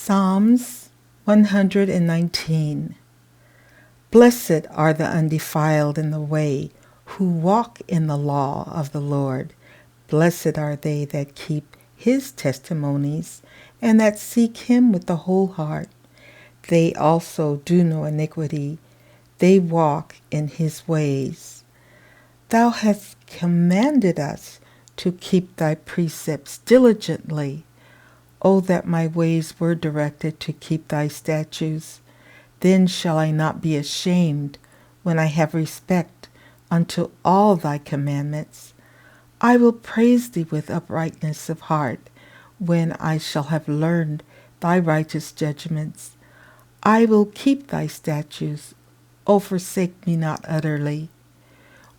Psalms 119. Blessed are the undefiled in the way, who walk in the law of the Lord. Blessed are they that keep his testimonies, and that seek him with the whole heart. They also do no iniquity, they walk in his ways. Thou hast commanded us to keep thy precepts diligently. O that my ways were directed to keep thy statutes. Then shall I not be ashamed when I have respect unto all thy commandments. I will praise thee with uprightness of heart, when I shall have learned thy righteous judgments. I will keep thy statutes. O forsake me not utterly.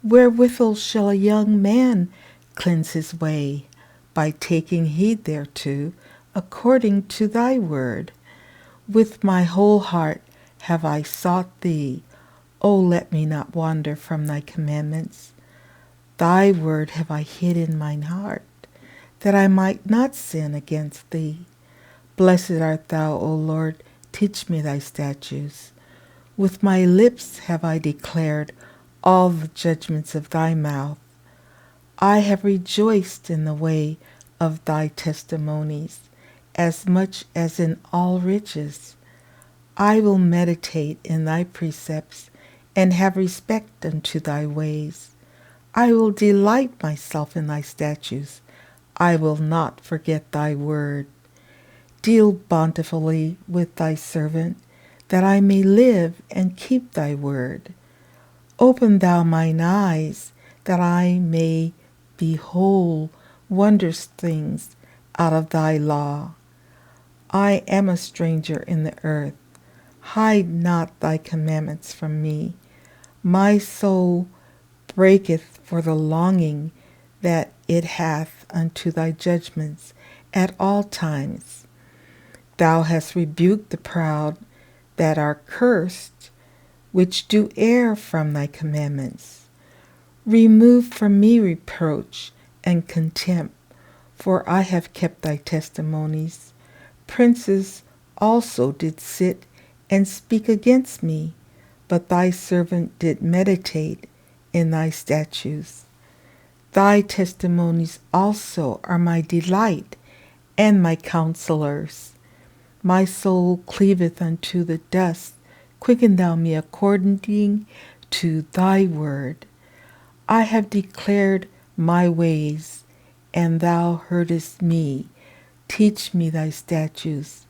Wherewithal shall a young man cleanse his way? By taking heed thereto, according to thy word. With my whole heart have I sought thee. O let me not wander from thy commandments. Thy word have I hid in mine heart, that I might not sin against thee. Blessed art thou, O Lord, teach me thy statutes. With my lips have I declared all the judgments of thy mouth. I have rejoiced in the way of thy testimonies, as much as in all riches. I will meditate in thy precepts, and have respect unto thy ways. I will delight myself in thy statutes. I will not forget thy word. Deal bountifully with thy servant, that I may live and keep thy word. Open thou mine eyes, that I may behold wondrous things out of thy law. I am a stranger in the earth. Hide not thy commandments from me. My soul breaketh for the longing that it hath unto thy judgments at all times. Thou hast rebuked the proud that are cursed, which do err from thy commandments. Remove from me reproach and contempt, for I have kept thy testimonies. Princes also did sit and speak against me, but thy servant did meditate in thy statutes. Thy testimonies also are my delight and my counselors. My soul cleaveth unto the dust. Quicken thou me according to thy word. I have declared my ways, and thou heardest me. Teach me thy statutes.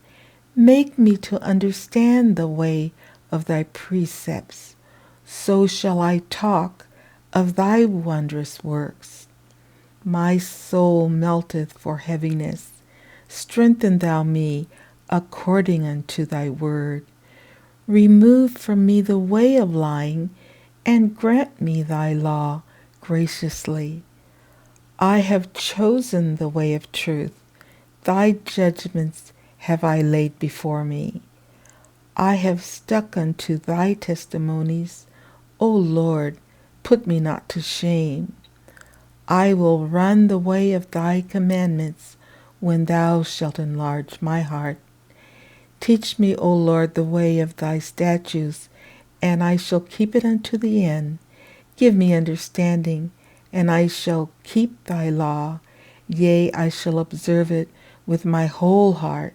Make me to understand the way of thy precepts. So shall I talk of thy wondrous works. My soul melteth for heaviness. Strengthen thou me according unto thy word. Remove from me the way of lying, and grant me thy law graciously. I have chosen the way of truth. Thy judgments have I laid before me. I have stuck unto thy testimonies. O Lord, put me not to shame. I will run the way of thy commandments, when thou shalt enlarge my heart. Teach me, O Lord, the way of thy statutes, and I shall keep it unto the end. Give me understanding, and I shall keep thy law. Yea, I shall observe it with my whole heart.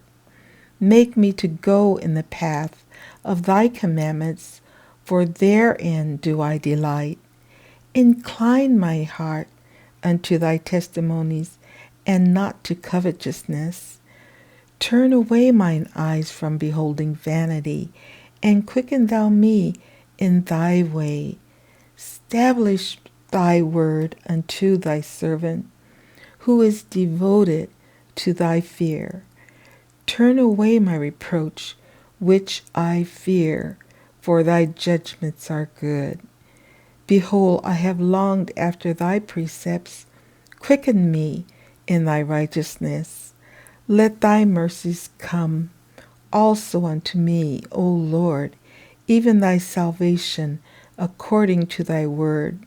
Make me to go in the path of thy commandments, for therein do I delight. Incline my heart unto thy testimonies, and not to covetousness. Turn away mine eyes from beholding vanity, and quicken thou me in thy way. Establish thy word unto thy servant, who is devoted to thy fear. Turn away my reproach, which I fear, for thy judgments are good. Behold, I have longed after thy precepts. Quicken me in thy righteousness. Let thy mercies come also unto me, O Lord, even thy salvation according to thy word.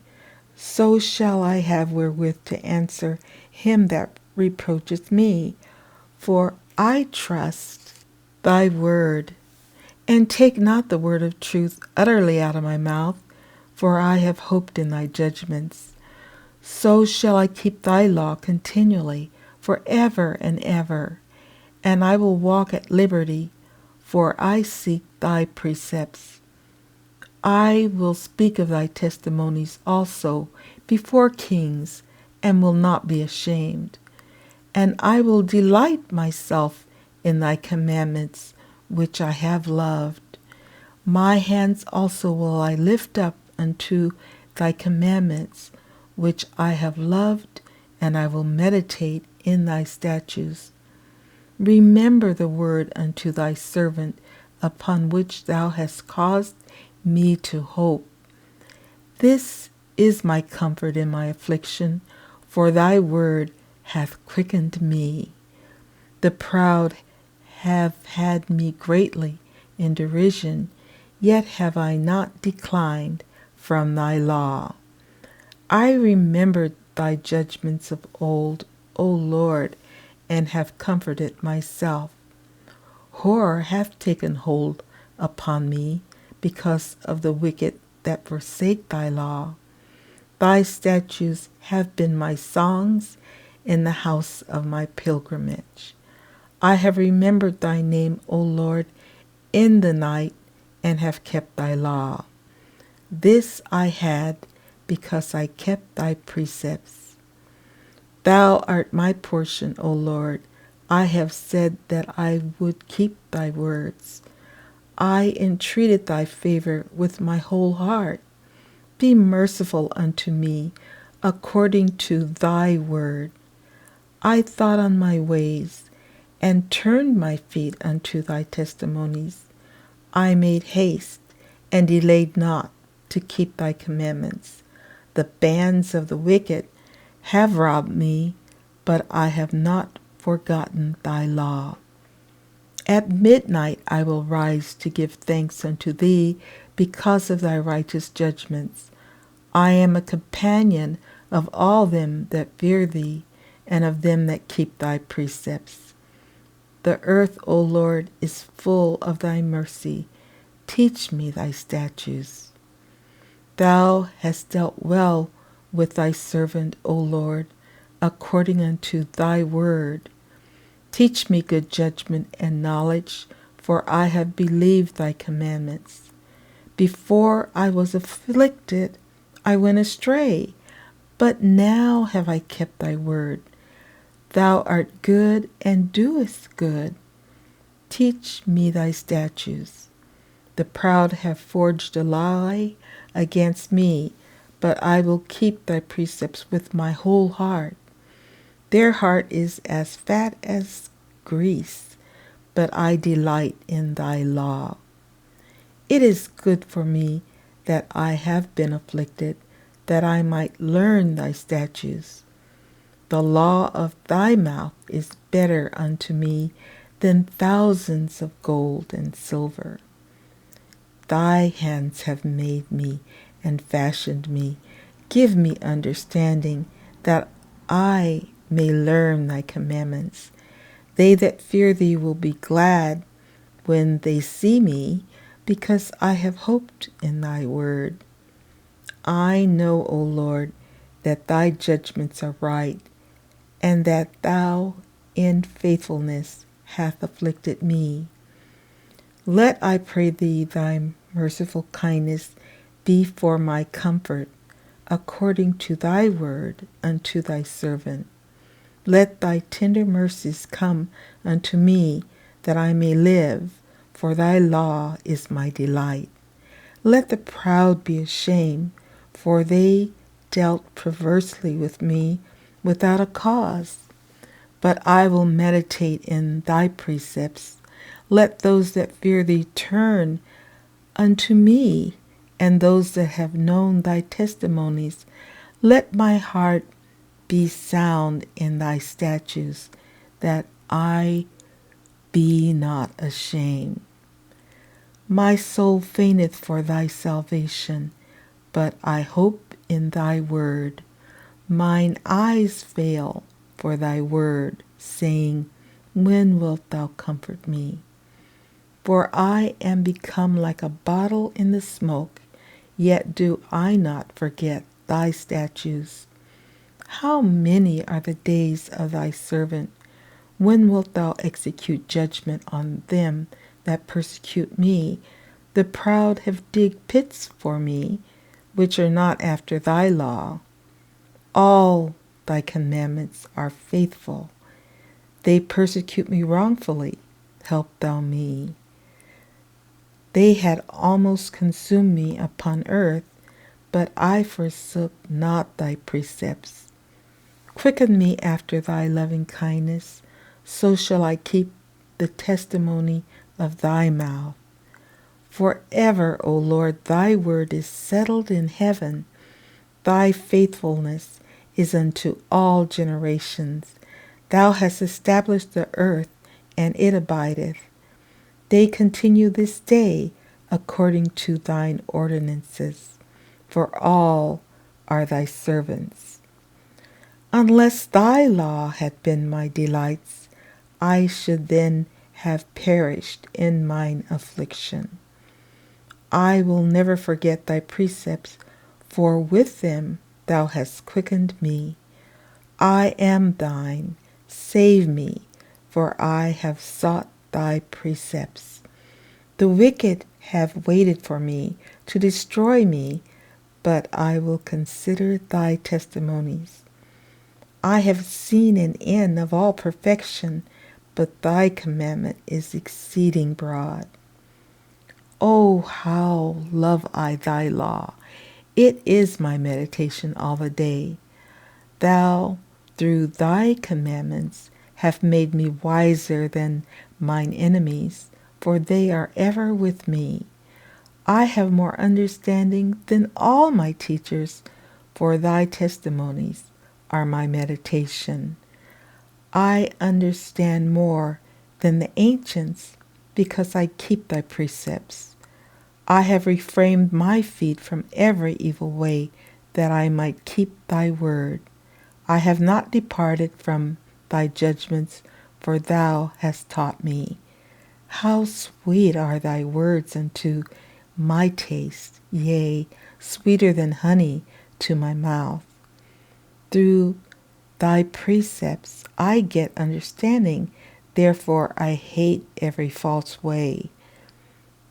So shall I have wherewith to answer him that reproacheth me, for I trust thy word, and take not the word of truth utterly out of my mouth, for I have hoped in thy judgments. So shall I keep thy law continually, for ever and ever, and I will walk at liberty, for I seek thy precepts. I will speak of thy testimonies also before kings, and will not be ashamed. And I will delight myself in thy commandments, which I have loved. My hands also will I lift up unto thy commandments, which I have loved, and I will meditate in thy statutes. Remember the word unto thy servant, upon which thou hast caused me to hope. This is my comfort in my affliction, for thy word hath quickened me. The proud have had me greatly in derision, yet have I not declined from thy law. I remembered thy judgments of old, O Lord, and have comforted myself. Horror hath taken hold upon me because of the wicked that forsake thy law. Thy statutes have been my songs in the house of my pilgrimage. I have remembered thy name, O Lord, in the night, and have kept thy law. This I had because I kept thy precepts. Thou art my portion, O Lord. I have said that I would keep thy words. I entreated thy favor with my whole heart. Be merciful unto me according to thy word. I thought on my ways, and turned my feet unto thy testimonies. I made haste, and delayed not to keep thy commandments. The bands of the wicked have robbed me, but I have not forgotten thy law. At midnight I will rise to give thanks unto thee because of thy righteous judgments. I am a companion of all them that fear thee, and of them that keep thy precepts. The earth, O Lord, is full of thy mercy. Teach me thy statutes. Thou hast dealt well with thy servant, O Lord, according unto thy word. Teach me good judgment and knowledge, for I have believed thy commandments. Before I was afflicted, I went astray, but now have I kept thy word. Thou art good and doest good. Teach me thy statutes. The proud have forged a lie against me, but I will keep thy precepts with my whole heart. Their heart is as fat as grease, but I delight in thy law. It is good for me that I have been afflicted, that I might learn thy statutes. The law of thy mouth is better unto me than thousands of gold and silver. Thy hands have made me and fashioned me. Give me understanding, that I may learn thy commandments. They that fear thee will be glad when they see me, because I have hoped in thy word. I know, O Lord, that thy judgments are right, and that thou in faithfulness hath afflicted me. Let, I pray thee, thy merciful kindness be for my comfort, according to thy word unto thy servant. Let thy tender mercies come unto me, that I may live, for thy law is my delight. Let the proud be ashamed, for they dealt perversely with me without a cause. But I will meditate in thy precepts. Let those that fear thee turn unto me, and those that have known thy testimonies. Let my heart be sound in thy statutes, that I be not ashamed. My soul fainteth for thy salvation, but I hope in thy word. Mine eyes fail for thy word, saying, when wilt thou comfort me? For I am become like a bottle in the smoke, yet do I not forget thy statutes. How many are the days of thy servant? When wilt thou execute judgment on them that persecute me? The proud have digged pits for me, which are not after thy law. All thy commandments are faithful. They persecute me wrongfully. Help thou me. They had almost consumed me upon earth, but I forsook not thy precepts. Quicken me after thy loving kindness, so shall I keep the testimony of thy mouth. Forever, O Lord, thy word is settled in heaven. Thy faithfulness is unto all generations. Thou hast established the earth, and it abideth. They continue this day according to thine ordinances, for all are thy servants. Unless thy law had been my delights, I should then have perished in mine affliction. I will never forget thy precepts, for with them thou hast quickened me. I am thine, save me, for I have sought thy precepts. The wicked have waited for me to destroy me, but I will consider thy testimonies. I have seen an end of all perfection, but thy commandment is exceeding broad. Oh, how love I thy law! It is my meditation all the day. Thou, through thy commandments, hast made me wiser than mine enemies, for they are ever with me. I have more understanding than all my teachers, for thy testimonies are my meditation. I understand more than the ancients, because I keep thy precepts. I have refrained my feet from every evil way, that I might keep thy word. I have not departed from thy judgments, for thou hast taught me. How sweet are thy words unto my taste, yea, sweeter than honey to my mouth. Through thy precepts I get understanding, therefore I hate every false way.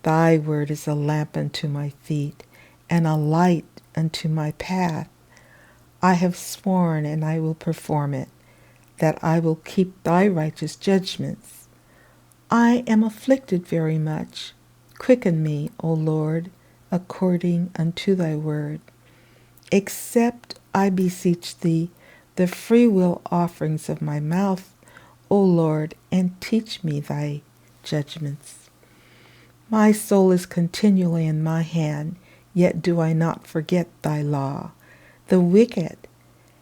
Thy word is a lamp unto my feet, and a light unto my path. I have sworn, and I will perform it, that I will keep thy righteous judgments. I am afflicted very much. Quicken me, O Lord, according unto thy word. Accept, I beseech thee, the freewill offerings of my mouth, O Lord, and teach me thy judgments. My soul is continually in my hand, yet do I not forget thy law. The wicked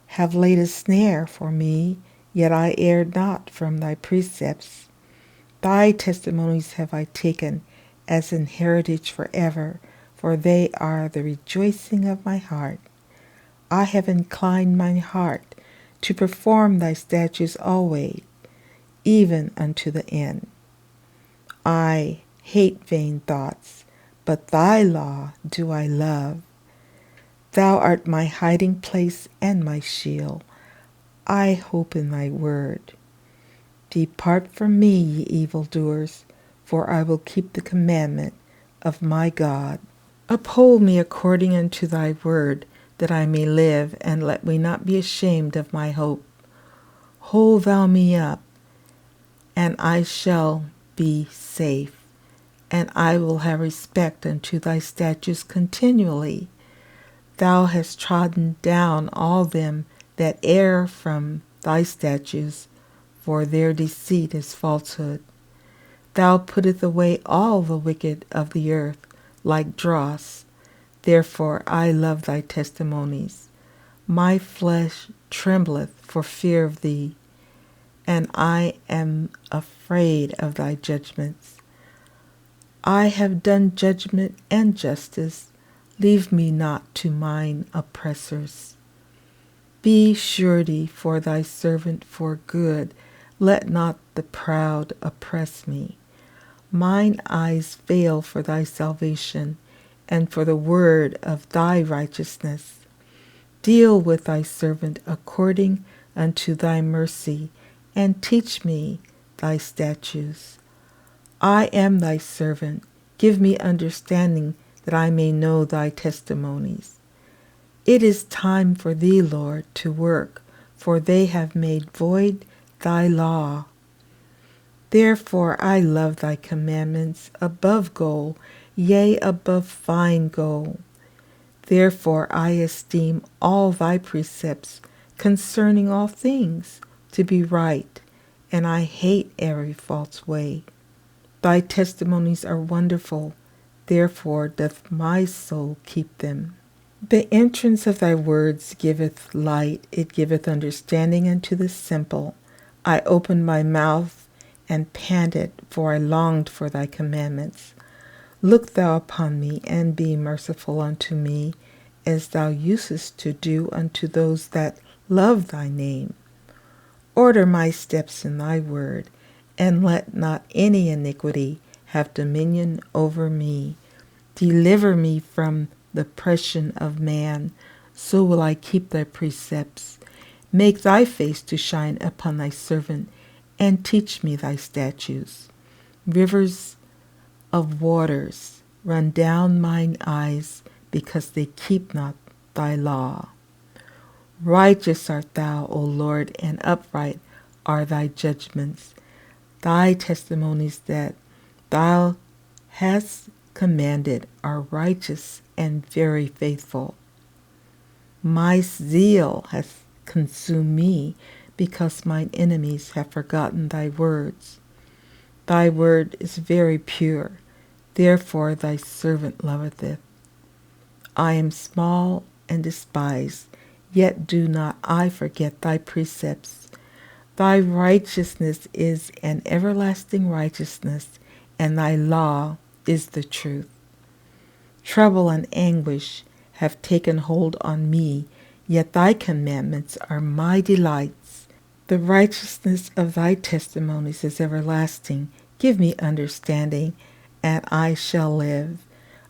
have laid a snare for me, yet I err not from thy precepts. Thy testimonies have I taken as an heritage forever, for they are the rejoicing of my heart. I have inclined mine heart to perform thy statutes always, even unto the end. I hate vain thoughts, but thy law do I love. Thou art my hiding place and my shield. I hope in thy word. Depart from me, ye evildoers, for I will keep the commandment of my God. Uphold me according unto thy word, that I may live, and let me not be ashamed of my hope. Hold thou me up, and I shall be safe, and I will have respect unto thy statutes continually. Thou hast trodden down all them that err from thy statutes, for their deceit is falsehood. Thou puttest away all the wicked of the earth like dross. Therefore I love thy testimonies. My flesh trembleth for fear of thee, and I am afraid of thy judgments. I have done judgment and justice. Leave me not to mine oppressors. Be surety for thy servant for good. Let not the proud oppress me. Mine eyes fail for thy salvation, and for the word of thy righteousness. Deal with thy servant according unto thy mercy, and teach me thy statutes. I am thy servant. Give me understanding that I may know thy testimonies. It is time for thee, Lord, to work, for they have made void thy law. Therefore I love thy commandments above gold, yea, above fine gold. Therefore I esteem all thy precepts concerning all things to be right, and I hate every false way. Thy testimonies are wonderful, therefore doth my soul keep them. The entrance of thy words giveth light, it giveth understanding unto the simple. I opened my mouth and panted, for I longed for thy commandments. Look thou upon me, and be merciful unto me, as thou usest to do unto those that love thy name. Order my steps in thy word, and let not any iniquity have dominion over me. Deliver me from the oppression of man, so will I keep thy precepts. Make thy face to shine upon thy servant, and teach me thy statutes. Rivers of waters run down mine eyes, because they keep not thy law. Righteous art thou, O Lord, and upright are thy judgments. Thy testimonies that thou hast commanded are righteous and very faithful. My zeal hath consumed me, because mine enemies have forgotten thy words. Thy word is very pure, therefore thy servant loveth it. I am small and despised, yet do not I forget thy precepts. Thy righteousness is an everlasting righteousness, and thy law is the truth. Trouble and anguish have taken hold on me, yet thy commandments are my delights. The righteousness of thy testimonies is everlasting. Give me understanding, and I shall live.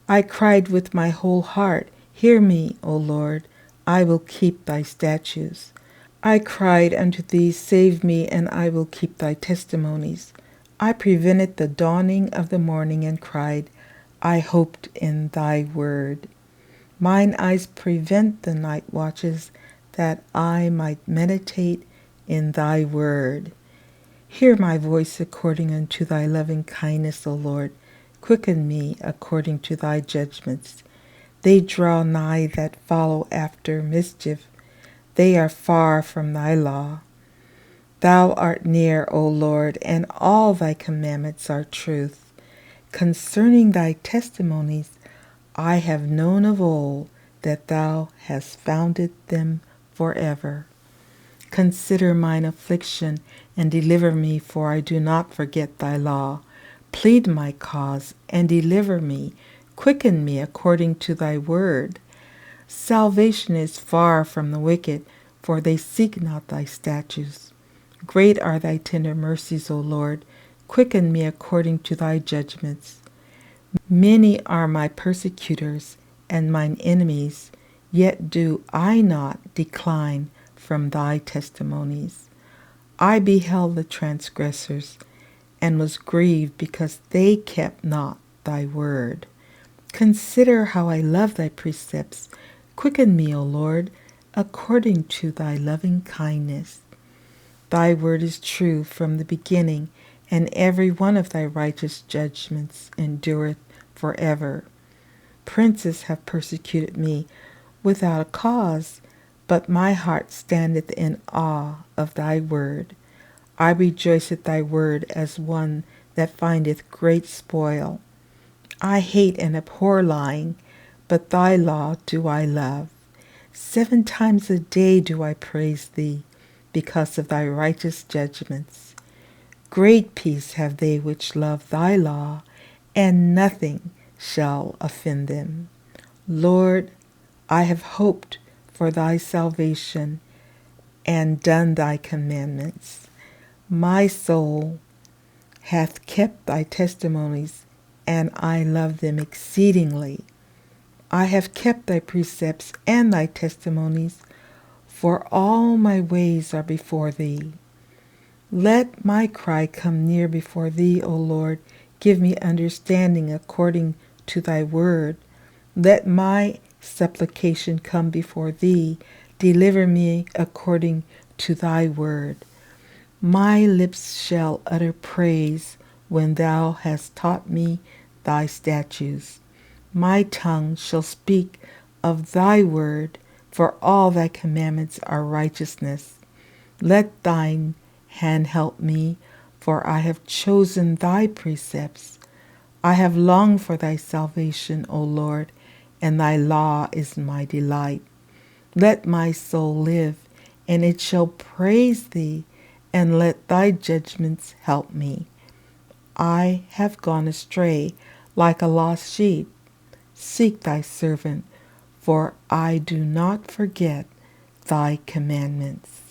I cried with my whole heart, hear me, O Lord, I will keep thy statutes. I cried unto thee, save me, and I will keep thy testimonies. I prevented the dawning of the morning and cried, I hoped in thy word. Mine eyes prevent the night watches, that I might meditate in thy word. Hear my voice according unto thy loving kindness, O Lord. Quicken me according to thy judgments. They draw nigh that follow after mischief. They are far from thy law. Thou art near, O Lord, and all thy commandments are truth. Concerning thy testimonies, I have known of old that thou hast founded them forever. Consider mine affliction and deliver me, for I do not forget thy law. Plead my cause and deliver me. Quicken me according to thy word. Salvation is far from the wicked, for they seek not thy statutes. Great are thy tender mercies, O Lord. Quicken me according to thy judgments. Many are my persecutors and mine enemies, yet do I not decline from thy testimonies. I beheld the transgressors, and was grieved because they kept not thy word. Consider how I love thy precepts. Quicken me, O Lord, according to thy loving kindness. Thy word is true from the beginning, and every one of thy righteous judgments endureth forever. Princes have persecuted me without a cause, but my heart standeth in awe of thy word. I rejoice at thy word as one that findeth great spoil. I hate and abhor lying, but thy law do I love. 7 times a day do I praise thee, because of thy righteous judgments. Great peace have they which love thy law, and nothing shall offend them. Lord, I have hoped for thy salvation, and done thy commandments. My soul hath kept thy testimonies, and I love them exceedingly. I have kept thy precepts and thy testimonies, for all my ways are before thee. Let my cry come near before thee, O Lord. Give me understanding according to thy word. Let my supplication come before thee. Deliver me according to thy word. My lips shall utter praise when thou hast taught me thy statutes. My tongue shall speak of thy word, for all thy commandments are righteousness. Let thine hand help me, for I have chosen thy precepts. I have longed for thy salvation, O Lord, and thy law is my delight. Let my soul live, and it shall praise thee, and let thy judgments help me. I have gone astray like a lost sheep. Seek thy servant, for I do not forget thy commandments.